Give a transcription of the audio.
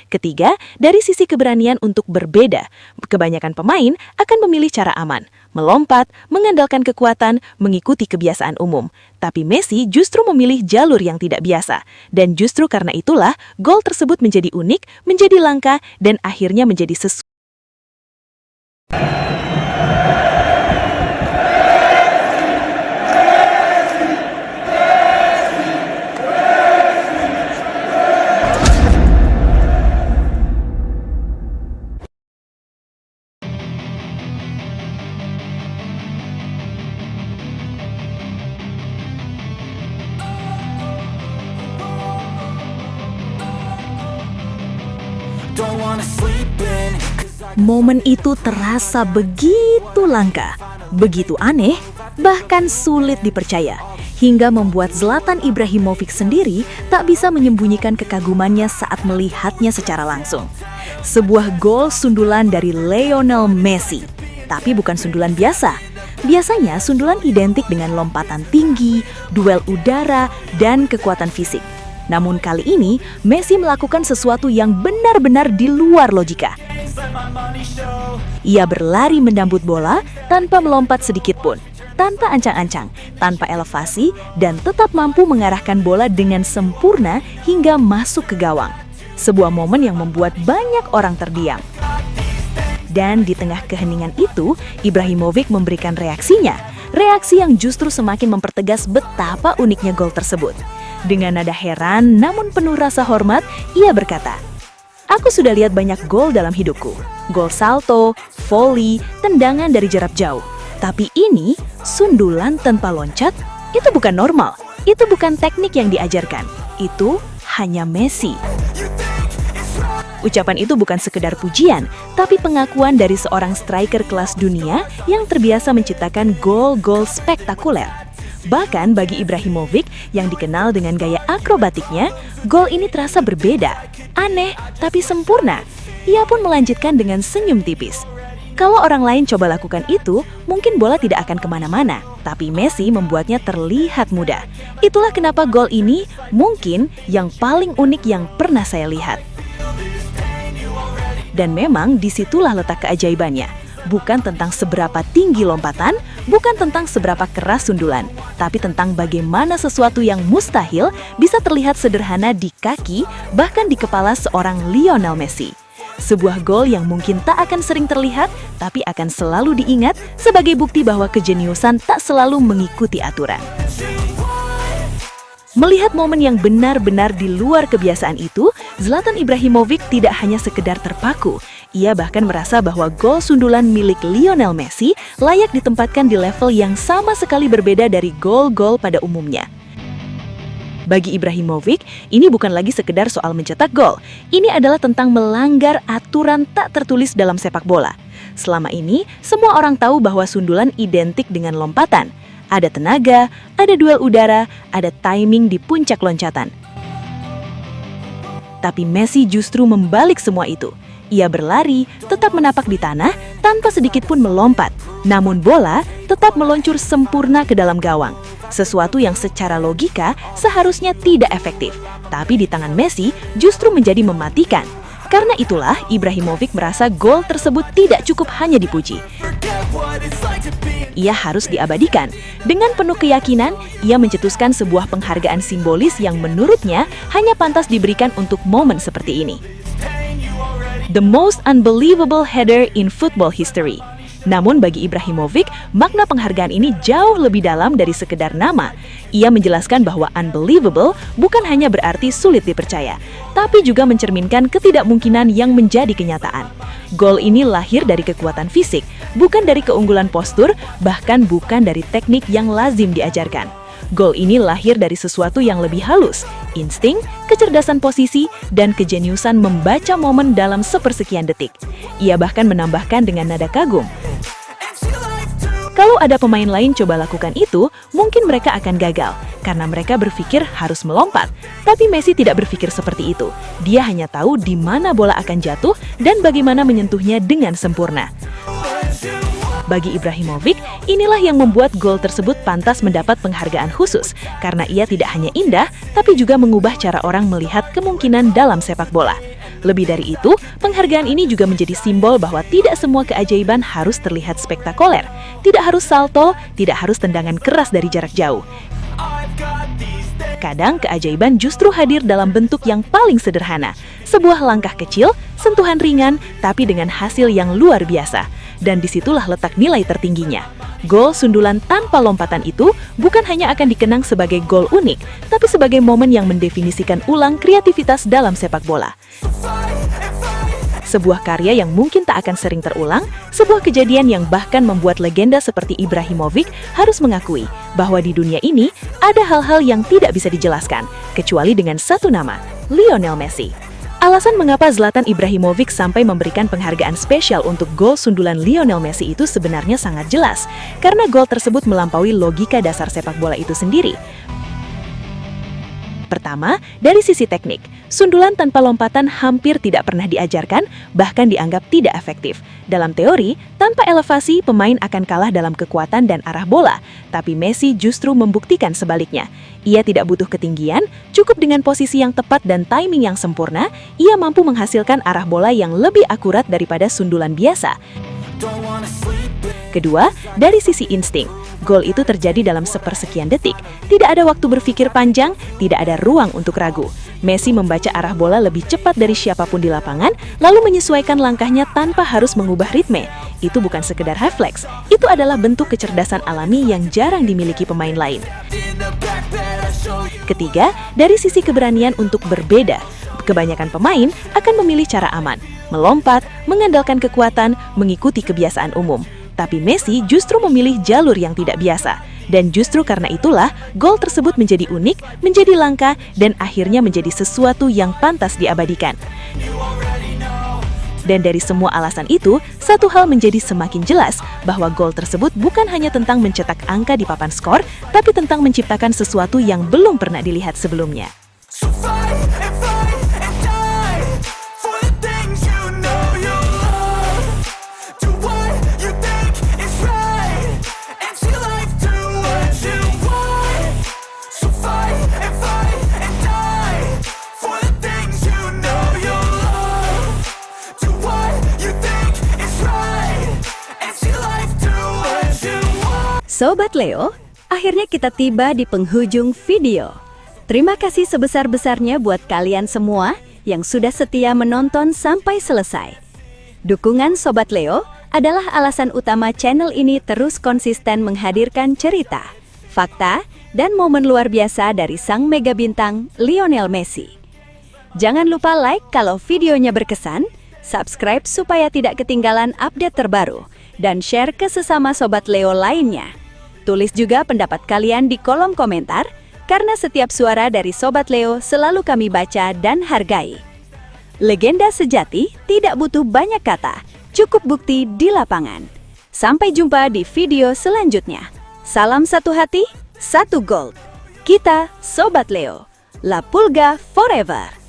Ketiga, dari sisi keberanian untuk berbeda. Kebanyakan pemain akan memilih cara aman, melompat, mengandalkan kekuatan, mengikuti kebiasaan umum. Tapi Messi justru memilih jalur yang tidak biasa. Dan justru karena itulah, gol tersebut menjadi unik, menjadi langka, dan akhirnya menjadi sesuatu. Momen itu terasa begitu langka, begitu aneh, bahkan sulit dipercaya, hingga membuat Zlatan Ibrahimovic sendiri tak bisa menyembunyikan kekagumannya saat melihatnya secara langsung. Sebuah gol sundulan dari Lionel Messi, tapi bukan sundulan biasa. Biasanya sundulan identik dengan lompatan tinggi, duel udara, dan kekuatan fisik. Namun kali ini, Messi melakukan sesuatu yang benar-benar di luar logika. Ia berlari mendambut bola tanpa melompat sedikit pun, tanpa ancang-ancang, tanpa elevasi, dan tetap mampu mengarahkan bola dengan sempurna hingga masuk ke gawang. Sebuah momen yang membuat banyak orang terdiam. Dan di tengah keheningan itu, Ibrahimovic memberikan reaksinya. Reaksi yang justru semakin mempertegas betapa uniknya gol tersebut. Dengan nada heran namun penuh rasa hormat, ia berkata, "Aku sudah lihat banyak gol dalam hidupku. Gol salto, volley, tendangan dari jarak jauh. Tapi ini, sundulan tanpa loncat, itu bukan normal. Itu bukan teknik yang diajarkan. Itu hanya Messi." Ucapan itu bukan sekedar pujian, tapi pengakuan dari seorang striker kelas dunia yang terbiasa menciptakan gol-gol spektakuler. Bahkan bagi Ibrahimovic yang dikenal dengan gaya akrobatiknya, gol ini terasa berbeda, aneh, tapi sempurna. Ia pun melanjutkan dengan senyum tipis. Kalau orang lain coba lakukan itu, mungkin bola tidak akan kemana-mana. Tapi Messi membuatnya terlihat mudah. Itulah kenapa gol ini mungkin yang paling unik yang pernah saya lihat. Dan memang disitulah letak keajaibannya. Bukan tentang seberapa tinggi lompatan, bukan tentang seberapa keras sundulan, tapi tentang bagaimana sesuatu yang mustahil bisa terlihat sederhana di kaki, bahkan di kepala seorang Lionel Messi. Sebuah gol yang mungkin tak akan sering terlihat, tapi akan selalu diingat sebagai bukti bahwa kejeniusan tak selalu mengikuti aturan. Melihat momen yang benar-benar di luar kebiasaan itu, Zlatan Ibrahimovic tidak hanya sekedar terpaku. Ia bahkan merasa bahwa gol sundulan milik Lionel Messi layak ditempatkan di level yang sama sekali berbeda dari gol-gol pada umumnya. Bagi Ibrahimovic, ini bukan lagi sekedar soal mencetak gol. Ini adalah tentang melanggar aturan tak tertulis dalam sepak bola. Selama ini, semua orang tahu bahwa sundulan identik dengan lompatan. Ada tenaga, ada duel udara, ada timing di puncak loncatan. Tapi Messi justru membalik semua itu. Ia berlari, tetap menapak di tanah, tanpa sedikit pun melompat. Namun bola tetap meluncur sempurna ke dalam gawang. Sesuatu yang secara logika seharusnya tidak efektif. Tapi di tangan Messi justru menjadi mematikan. Karena itulah Ibrahimovic merasa gol tersebut tidak cukup hanya dipuji. Ia harus diabadikan. Dengan penuh keyakinan, ia mencetuskan sebuah penghargaan simbolis yang menurutnya hanya pantas diberikan untuk momen seperti ini. The most unbelievable header in football history. Namun bagi Ibrahimovic, makna penghargaan ini jauh lebih dalam dari sekedar nama. Ia menjelaskan bahwa unbelievable bukan hanya berarti sulit dipercaya, tapi juga mencerminkan ketidakmungkinan yang menjadi kenyataan. Gol ini lahir dari kekuatan fisik, bukan dari keunggulan postur, bahkan bukan dari teknik yang lazim diajarkan. Gol ini lahir dari sesuatu yang lebih halus, insting, kecerdasan posisi, dan kejeniusan membaca momen dalam sepersekian detik. Ia bahkan menambahkan dengan nada kagum. Kalau ada pemain lain coba lakukan itu, mungkin mereka akan gagal, karena mereka berpikir harus melompat. Tapi Messi tidak berpikir seperti itu. Dia hanya tahu di mana bola akan jatuh dan bagaimana menyentuhnya dengan sempurna. Bagi Ibrahimovic, inilah yang membuat gol tersebut pantas mendapat penghargaan khusus, karena ia tidak hanya indah, tapi juga mengubah cara orang melihat kemungkinan dalam sepak bola. Lebih dari itu, penghargaan ini juga menjadi simbol bahwa tidak semua keajaiban harus terlihat spektakuler. Tidak harus salto, tidak harus tendangan keras dari jarak jauh. Kadang keajaiban justru hadir dalam bentuk yang paling sederhana. Sebuah langkah kecil, sentuhan ringan, tapi dengan hasil yang luar biasa. Dan disitulah letak nilai tertingginya. Gol sundulan tanpa lompatan itu bukan hanya akan dikenang sebagai gol unik, tapi sebagai momen yang mendefinisikan ulang kreativitas dalam sepak bola. Sebuah karya yang mungkin tak akan sering terulang, sebuah kejadian yang bahkan membuat legenda seperti Ibrahimovic harus mengakui bahwa di dunia ini ada hal-hal yang tidak bisa dijelaskan, kecuali dengan satu nama, Lionel Messi. Alasan mengapa Zlatan Ibrahimovic sampai memberikan penghargaan spesial untuk gol sundulan Lionel Messi itu sebenarnya sangat jelas, karena gol tersebut melampaui logika dasar sepak bola itu sendiri. Pertama, dari sisi teknik, sundulan tanpa lompatan hampir tidak pernah diajarkan, bahkan dianggap tidak efektif. Dalam teori, tanpa elevasi, pemain akan kalah dalam kekuatan dan arah bola, tapi Messi justru membuktikan sebaliknya. Ia tidak butuh ketinggian, cukup dengan posisi yang tepat dan timing yang sempurna, ia mampu menghasilkan arah bola yang lebih akurat daripada sundulan biasa. Kedua, dari sisi insting, gol itu terjadi dalam sepersekian detik. Tidak ada waktu berpikir panjang, tidak ada ruang untuk ragu. Messi membaca arah bola lebih cepat dari siapapun di lapangan, lalu menyesuaikan langkahnya tanpa harus mengubah ritme. Itu bukan sekedar refleks, itu adalah bentuk kecerdasan alami yang jarang dimiliki pemain lain. Ketiga, dari sisi keberanian untuk berbeda. Kebanyakan pemain akan memilih cara aman, melompat, mengandalkan kekuatan, mengikuti kebiasaan umum. Tapi Messi justru memilih jalur yang tidak biasa. Dan justru karena itulah, gol tersebut menjadi unik, menjadi langka, dan akhirnya menjadi sesuatu yang pantas diabadikan. Dan dari semua alasan itu, satu hal menjadi semakin jelas, bahwa gol tersebut bukan hanya tentang mencetak angka di papan skor, tapi tentang menciptakan sesuatu yang belum pernah dilihat sebelumnya. Sobat Leo, akhirnya kita tiba di penghujung video. Terima kasih sebesar-besarnya buat kalian semua yang sudah setia menonton sampai selesai. Dukungan Sobat Leo adalah alasan utama channel ini terus konsisten menghadirkan cerita, fakta, dan momen luar biasa dari sang mega bintang Lionel Messi. Jangan lupa like kalau videonya berkesan, subscribe supaya tidak ketinggalan update terbaru, dan share ke sesama Sobat Leo lainnya. Tulis juga pendapat kalian di kolom komentar, karena setiap suara dari Sobat Leo selalu kami baca dan hargai. Legenda sejati tidak butuh banyak kata, cukup bukti di lapangan. Sampai jumpa di video selanjutnya. Salam satu hati, satu gold. Kita Sobat Leo. La Pulga forever.